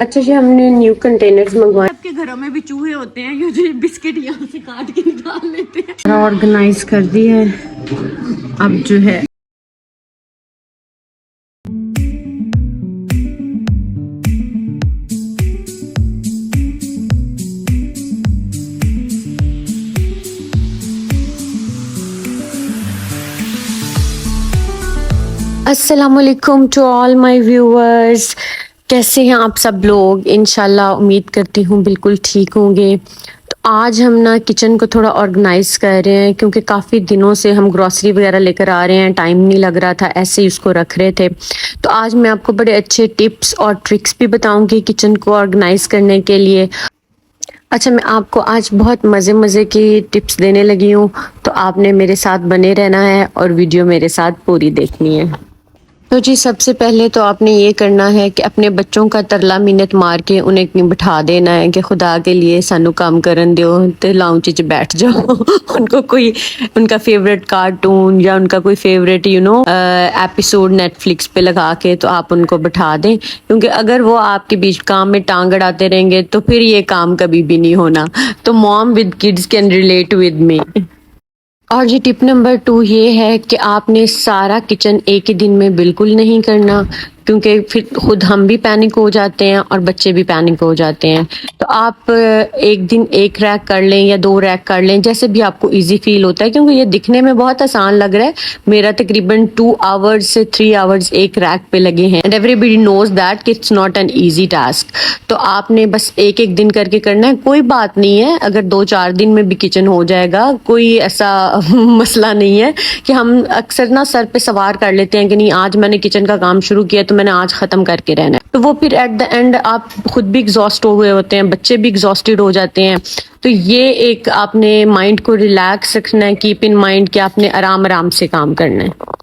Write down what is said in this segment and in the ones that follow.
अच्छा जी, हमने new containers मंगवाए। सबके घरों में भी चूहे होते हैं, ये जो बिस्किट यहाँ से काट के निकाल लेते हैं। ऑर्गेनाइज कर दी है। अब जो है अस्सलामुअलैकुम टू ऑल माय व्यूअर्स। कैसे हैं आप सब लोग? इंशाल्लाह उम्मीद करती हूँ बिल्कुल ठीक होंगे। तो आज हम ना किचन को थोड़ा ऑर्गेनाइज कर रहे हैं, क्योंकि काफ़ी दिनों से हम ग्रॉसरी वगैरह लेकर आ रहे हैं, टाइम नहीं लग रहा था, ऐसे ही उसको रख रहे थे। तो आज मैं आपको बड़े अच्छे टिप्स और ट्रिक्स भी बताऊंगी किचन को ऑर्गेनाइज करने के लिए। अच्छा, मैं आपको आज बहुत मज़े मज़े की टिप्स देने लगी हूँ, तो आपने मेरे साथ बने रहना है और वीडियो मेरे साथ पूरी देखनी है। तो जी, सबसे पहले तो आपने ये करना है कि अपने बच्चों का तरला मिन्नत मार के उन्हें बिठा देना है कि खुदा के लिए सानू काम करन दियो, तो लाउंज च बैठ जाओ। उनको कोई उनका फेवरेट कार्टून या उनका कोई फेवरेट एपिसोड नेटफ्लिक्स पे लगा के तो आप उनको बिठा दें, क्योंकि अगर वो आपके बीच काम में टांग अड़ाते रहेंगे तो फिर ये काम कभी भी नहीं होना। तो mom with kids can relate with me. और जी, टिप नंबर 2 ये है कि आपने सारा किचन एक ही दिन में बिल्कुल नहीं करना, क्योंकि फिर खुद हम भी पैनिक हो जाते हैं और बच्चे भी पैनिक हो जाते हैं। तो आप एक दिन एक रैक कर लें या 2 रैक कर लें, जैसे भी आपको इजी फील होता है, क्योंकि ये दिखने में बहुत आसान लग रहा है। मेरा तकरीबन 2 आवर्स से 3 आवर्स एक रैक पे लगे हैं, एंड एवरीबडी नोज दैट कि it's not an easy task. तो आपने बस एक एक दिन करके करना है। कोई बात नहीं है अगर 2-4 दिन में भी किचन हो जाएगा, कोई ऐसा मसला नहीं है कि हम अक्सर ना सर पे सवार कर लेते हैं कि नहीं, आज मैंने किचन का काम शुरू किया तो मैंने आज खत्म करके रहना है। तो वो फिर एट द एंड आप खुद भी एग्जॉस्ट हो गए होते हैं, बच्चे भी एग्जॉस्टेड हो जाते हैं। तो ये एक आपने माइंड को रिलैक्स रखना है, कीप इन माइंड कि आपने आराम आराम से काम करना है।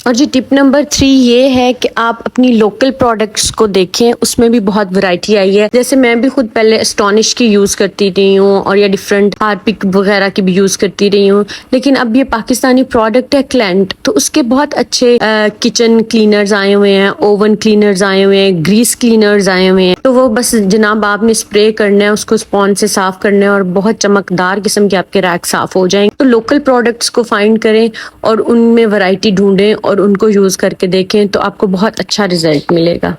और जी, टिप नंबर 3 ये है कि आप अपनी लोकल प्रोडक्ट्स को देखें, उसमें भी बहुत वैरायटी आई है। जैसे मैं भी खुद पहले एस्टोनिश की यूज़ करती रही हूँ और या डिफरेंट हार्पिक वगैरह की भी यूज़ करती रही हूँ, लेकिन अब ये पाकिस्तानी प्रोडक्ट है क्लेंट, तो उसके बहुत अच्छे किचन क्लीनर्स आए हुए हैं, ओवन क्लीनर्स आए हुए हैं, ग्रीस क्लीनर्स आए हुए हैं। तो वो बस जनाब आपने स्प्रे करना है, उसको स्पॉन्ज से साफ करना है और बहुत चमकदार किस्म के आपके रैक साफ हो जाएंगे। तो लोकल प्रोडक्ट्स को फाइंड करें और उनमें वैरायटी ढूंढें और उनको यूज करके देखें, तो आपको बहुत अच्छा रिजल्ट मिलेगा।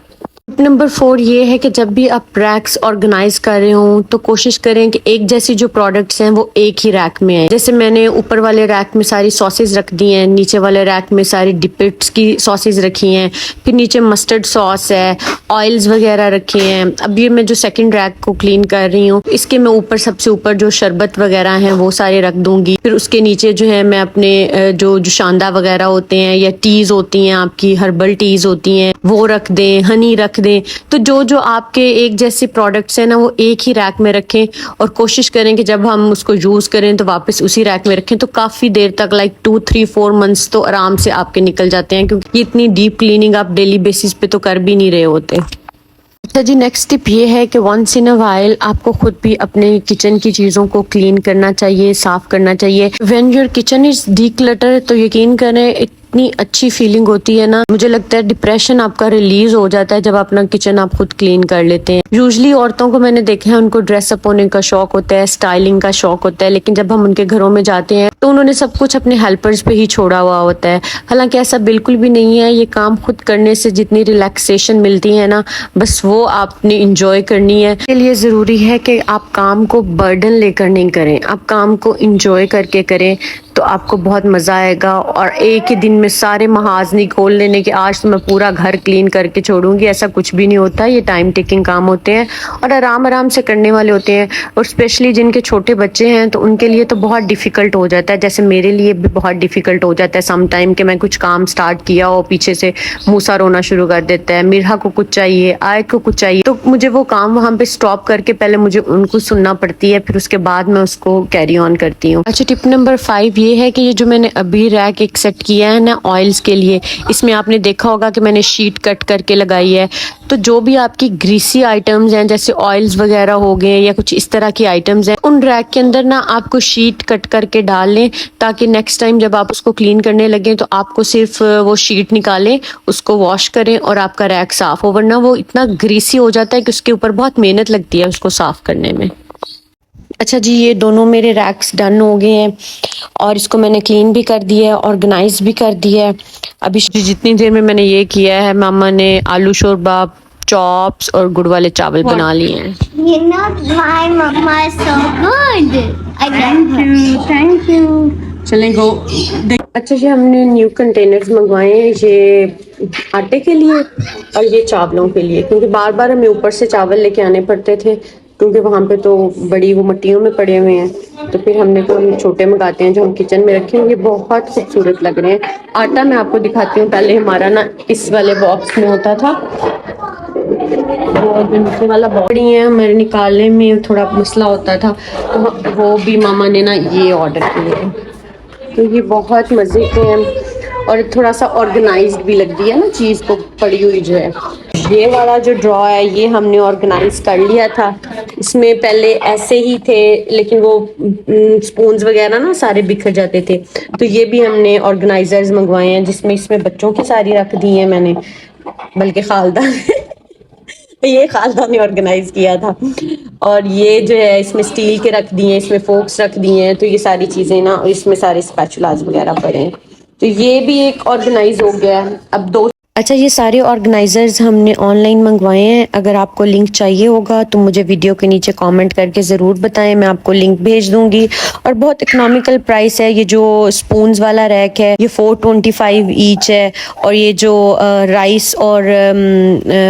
नंबर 4 ये है कि जब भी आप रैक्स ऑर्गेनाइज कर रहे हो तो कोशिश करें कि एक जैसी जो प्रोडक्ट्स हैं वो एक ही रैक में है। जैसे मैंने ऊपर वाले रैक में सारी सॉसेज रख दी हैं, नीचे वाले रैक में सारी डिपिट्स की सॉसेज रखी हैं, फिर नीचे मस्टर्ड सॉस है, ऑयल्स वगैरह रखे हैं। अब ये मैं जो सेकंड रैक को क्लीन कर रही हूँ, इसके मैं ऊपर सबसे ऊपर जो शरबत वगैरह हैं वो सारे रख दूंगी। फिर उसके नीचे जो है मैं अपने जो शांदा वगैरह होते हैं या टीज होती हैं, आपकी हर्बल टीज होती हैं, वो रख दें, हनी रख दें। तो जो जो आपके एक जैसे प्रोडक्ट्स हैं ना, वो एक ही रैक में रखें और कोशिश करें कि जब हम उसको यूज करें तो वापस उसी रैक में रखें। तो काफी देर तक, लाइक 2-3-4 मंथ्स तो आराम से आपके निकल जाते हैं, क्योंकि इतनी डीप क्लीनिंग आप डेली बेसिस पे तो कर भी नहीं रहे होते। अच्छा जी, नेक्स्ट टिप ये है कि वंस इन अ वाइल आपको खुद भी अपने किचन की चीज़ों को क्लीन करना चाहिए, साफ करना चाहिए। When your kitchen is declutter, तो यकीन करें इतनी अच्छी फीलिंग होती है ना, मुझे लगता है डिप्रेशन आपका रिलीज हो जाता है जब अपना किचन आप खुद क्लीन कर लेते हैं। यूजुअली औरतों को मैंने देखा है, उनको ड्रेसअप होने का शौक होता है, स्टाइलिंग का शौक होता है, लेकिन जब हम उनके घरों में जाते हैं तो उन्होंने सब कुछ अपने हेल्पर्स पे ही छोड़ा हुआ होता है। हालांकि ऐसा बिल्कुल भी नहीं है। ये काम खुद करने से जितनी रिलैक्सेशन मिलती है ना, बस वो आपने इंजॉय करनी है। इसके लिए ज़रूरी है कि आप काम को बर्डन लेकर नहीं करें, आप काम को इंजॉय करके करें, तो आपको बहुत मज़ा आएगा। और एक ही दिन में सारे महाज नहीं खोल लेने कि आज तो मैं पूरा घर क्लीन करके छोड़ूंगी, ऐसा कुछ भी नहीं होता। ये टाइम टेकिंग काम होते हैं और आराम आराम से करने वाले होते हैं। और स्पेशली जिनके छोटे बच्चे हैं तो उनके लिए तो बहुत डिफ़िकल्ट हो जाता है। जैसे मेरे लिए भी बहुत डिफ़िकल्ट हो जाता है सम टाइम कि मैं कुछ काम स्टार्ट किया और पीछे से मूसा रोना शुरू कर देता है, मिर्हा को कुछ चाहिए, आयत को कुछ चाहिए, तो मुझे वो काम वहाँ पे स्टॉप करके पहले मुझे उनको सुनना पड़ती है, फिर उसके बाद मैं उसको कैरी ऑन करती हूँ। अच्छा, टिप नंबर 5 ये है कि ये जो मैंने अभी रैक एक सेट किया है ना ऑयल्स के लिए, इसमें आपने देखा होगा कि मैंने शीट कट करके लगाई है। तो जो भी आपकी ग्रीसी आइटम्स हैं जैसे ऑयल्स वगैरह हो गए या कुछ इस तरह की आइटम्स हैं, उन रैक के अंदर ना आपको शीट कट करके डाल लें, ताकि नेक्स्ट टाइम जब आप उसको क्लीन करने लगें तो आपको सिर्फ वो शीट निकालें, उसको वॉश करें और आपका रैक साफ हो। वरना वो इतना ग्रीसी हो जाता है कि उसके ऊपर बहुत मेहनत लगती है उसको साफ करने में। अच्छा जी, ये दोनों मेरे रैक्स डन हो गए हैं और इसको मैंने क्लीन भी कर दिया है, ऑर्गेनाइज भी कर दिया है। अभी जितनी देर में मैंने ये किया है, मामा ने आलू शोरबा, चॉप्स और गुड़ वाले चावल बना लिए हैं। You know, my mama is so good. I love her. Thank you. चलें गो। अच्छा जी, हमने न्यू कंटेनर्स मंगवाए हैं, ये आटे के लिए और ये चावलों के लिए, क्योंकि बार बार हमें ऊपर से चावल लेके आने पड़ते थे, क्योंकि वहाँ पे तो बड़ी वो मट्टियों में पड़े हुए हैं। तो फिर हमने तो हम छोटे मंगाते हैं जो हम किचन में रखे हैं। ये बहुत खूबसूरत लग रहे हैं। आटा मैं आपको दिखाती हूँ। पहले हमारा ना इस वाले बॉक्स में होता था, वो जो नीचे वाला बॉडी है हमारे निकालने में थोड़ा मसला होता था, तो वो भी मामा ने ना ये ऑर्डर किए हैं। तो ये बहुत मज़े के हैं और थोड़ा सा ऑर्गेनाइज्ड भी लगती है ना चीज़ को पड़ी हुई जो है। ये वाला जो ड्रॉ है ये हमने ऑर्गेनाइज कर लिया था। इसमें पहले ऐसे ही थे, लेकिन वो स्पून्स वगैरह ना सारे बिखर जाते थे, तो ये भी हमने ऑर्गेनाइजर्स मंगवाए हैं, जिसमें इसमें बच्चों की सारी रख दी है मैंने, बल्कि खालदा ये खालदा ने ऑर्गेनाइज किया था। और ये जो है इसमें स्टील के रख दिए हैं, इसमें फोक्स रख दिए हैं, तो ये सारी चीजें ना, और इसमें सारे स्पैचुलास वगैरह पड़े हैं, तो ये भी एक ऑर्गेनाइज हो गया है। अब दो अच्छा, ये सारे ऑर्गेनाइजर्स हमने ऑनलाइन मंगवाए हैं। अगर आपको लिंक चाहिए होगा तो मुझे वीडियो के नीचे कमेंट करके ज़रूर बताएं, मैं आपको लिंक भेज दूंगी। और बहुत इकोनॉमिकल प्राइस है। ये जो स्पून्स वाला रैक है ये 425 ईच है, और ये जो राइस और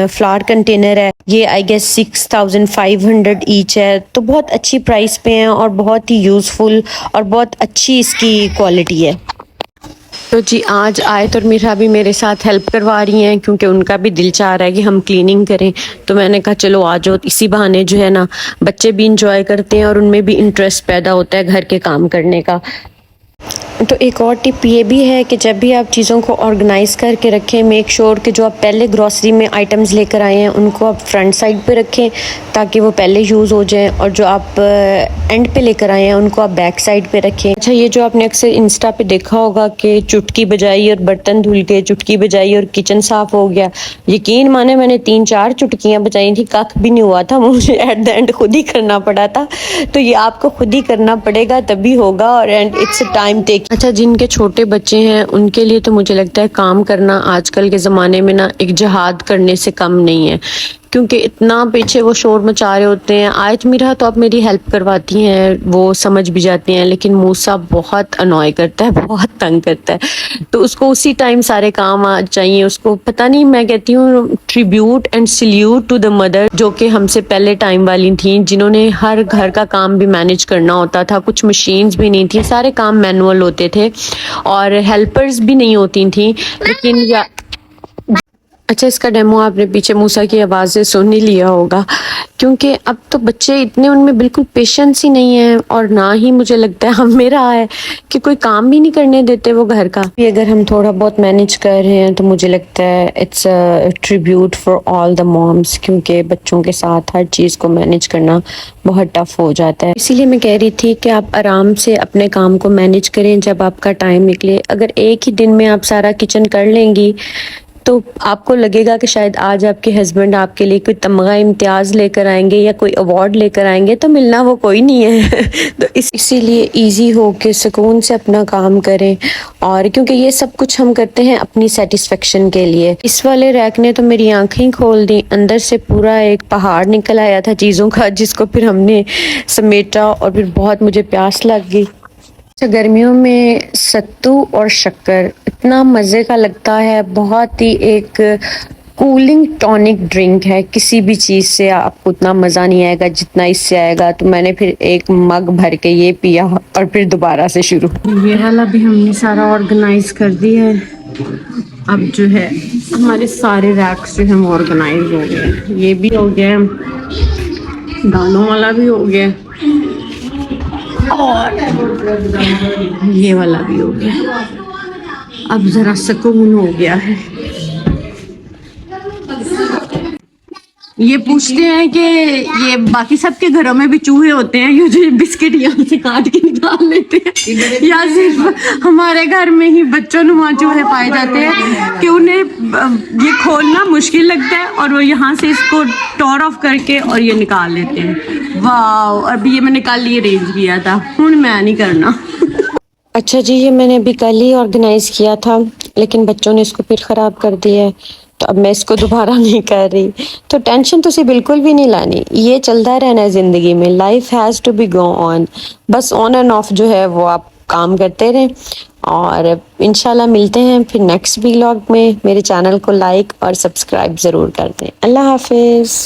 फ्लावर कंटेनर है ये आई गेस 6500 ईच है। तो बहुत अच्छी प्राइस पे हैं और बहुत ही यूज़फुल और बहुत अच्छी इसकी क्वालिटी है। तो जी, आज आयत और मीरा भी मेरे साथ हेल्प करवा रही हैं, क्योंकि उनका भी दिल चाह रहा है कि हम क्लीनिंग करें। तो मैंने कहा चलो आ जाओ, इसी बहाने जो है ना बच्चे भी इंजॉय करते हैं और उनमें भी इंटरेस्ट पैदा होता है घर के काम करने का। तो एक और टिप ये भी है कि जब भी आप चीज़ों को ऑर्गेनाइज करके रखें, मेक श्योर कि जो आप पहले ग्रॉसरी में आइटम्स लेकर आए हैं उनको आप फ्रंट साइड पे रखें, ताकि वो पहले यूज़ हो जाएं, और जो आप एंड पे लेकर आए हैं उनको आप बैक साइड पे रखें। अच्छा, ये जो आपने अक्सर इंस्टा पे देखा होगा कि चुटकी बजाई और बर्तन धुल के, चुटकी बजाई और किचन साफ़ हो गया, यकीन माने मैंने 3-4 चुटकियाँ बजाई थी, कख भी नहीं हुआ था, मुझे एट द एंड खुद ही करना पड़ा था। तो ये आपको खुद ही करना पड़ेगा तभी होगा, और एंड इट्स टाइम टेक। अच्छा, जिनके छोटे बच्चे हैं उनके लिए तो मुझे लगता है काम करना आजकल के ज़माने में ना एक जिहाद करने से कम नहीं है, क्योंकि इतना पीछे वो शोर मचा रहे होते हैं। आयत मीरा तो आप मेरी हेल्प करवाती हैं, वो समझ भी जाती हैं, लेकिन मूसा बहुत अनॉय करता है, बहुत तंग करता है, तो उसको उसी टाइम सारे काम आ चाहिए। उसको पता नहीं, मैं कहती हूँ tribute and salute to the mother, जो कि हमसे पहले टाइम वाली थी, जिन्होंने हर घर का काम भी मैनेज करना होता था, कुछ मशीन्स भी नहीं थी, सारे काम मैनुअल होते थे और हेल्पर्स भी नहीं होती थी। लेकिन या अच्छा, इसका डेमो आपने पीछे मूसा की आवाज़ से सुन ही लिया होगा, क्योंकि अब तो बच्चे इतने, उनमें बिल्कुल पेशेंस ही नहीं है, और ना ही मुझे लगता है हमें रहा है कि कोई काम भी नहीं करने देते वो घर का। अगर हम थोड़ा बहुत मैनेज कर रहे हैं तो मुझे लगता है it's a tribute for all the moms, क्योंकि बच्चों के साथ हर चीज़ को मैनेज करना बहुत टफ हो जाता है। इसीलिए मैं कह रही थी कि आप आराम से अपने काम को मैनेज करें जब आपका टाइम निकले। अगर एक ही दिन में आप सारा किचन कर लेंगी तो आपको लगेगा कि शायद आज आपके हस्बैंड आपके लिए कोई तमगा इम्तियाज़ लेकर आएंगे या कोई अवार्ड लेकर आएंगे, तो मिलना वो कोई नहीं है। तो इसीलिए इजी हो के सुकून से अपना काम करें, और क्योंकि ये सब कुछ हम करते हैं अपनी सेटिस्फेक्शन के लिए। इस वाले रैक ने तो मेरी आंखें ही खोल दी, अंदर से पूरा एक पहाड़ निकल आया था चीज़ों का, जिसको फिर हमने समेटा, और फिर बहुत मुझे प्यास लग गई। गर्मियों में सत्तू और शक्कर इतना मज़े का लगता है, बहुत ही एक कूलिंग टॉनिक ड्रिंक है। किसी भी चीज़ से आपको उतना मज़ा नहीं आएगा जितना इससे आएगा। तो मैंने फिर एक मग भर के ये पिया और फिर दोबारा से शुरू। ये वाला भी हमने सारा ऑर्गेनाइज कर दिया है। अब जो है हमारे सारे रैक्स जो हैं ऑर्गेनाइज हो गए। ये भी हो गया, दालों वाला भी हो गया, और ये वाला भी हो गया। अब जरा सुकून हो गया है। ये पूछते हैं कि ये बाकी सबके घरों में भी चूहे होते हैं, ये जो बिस्किट यहाँ से काट के निकाल लेते हैं, या सिर्फ हमारे घर में ही बच्चों नुमा चूहे पाए जाते हैं कि उन्हें ये खोलना मुश्किल लगता है और वो यहाँ से इसको टॉर ऑफ करके और ये निकाल लेते हैं। वाह, अभी ये मैंने कल ये अरेंज किया था, हूँ मैं नहीं करना। अच्छा जी, ये मैंने अभी कल ही ऑर्गेनाइज किया था, लेकिन बच्चों ने इसको फिर ख़राब कर दिया है, तो अब मैं इसको दोबारा नहीं कर रही। तो टेंशन तुसी बिल्कुल भी नहीं लानी, ये चलता रहना है ज़िंदगी में। Life has to be go on, बस ऑन एंड ऑफ जो है वो आप काम करते रहें। और इंशाल्लाह मिलते हैं फिर नेक्स्ट व्लॉग में। मेरे चैनल को लाइक और सब्सक्राइब ज़रूर कर दें। अल्लाह हाफिज़।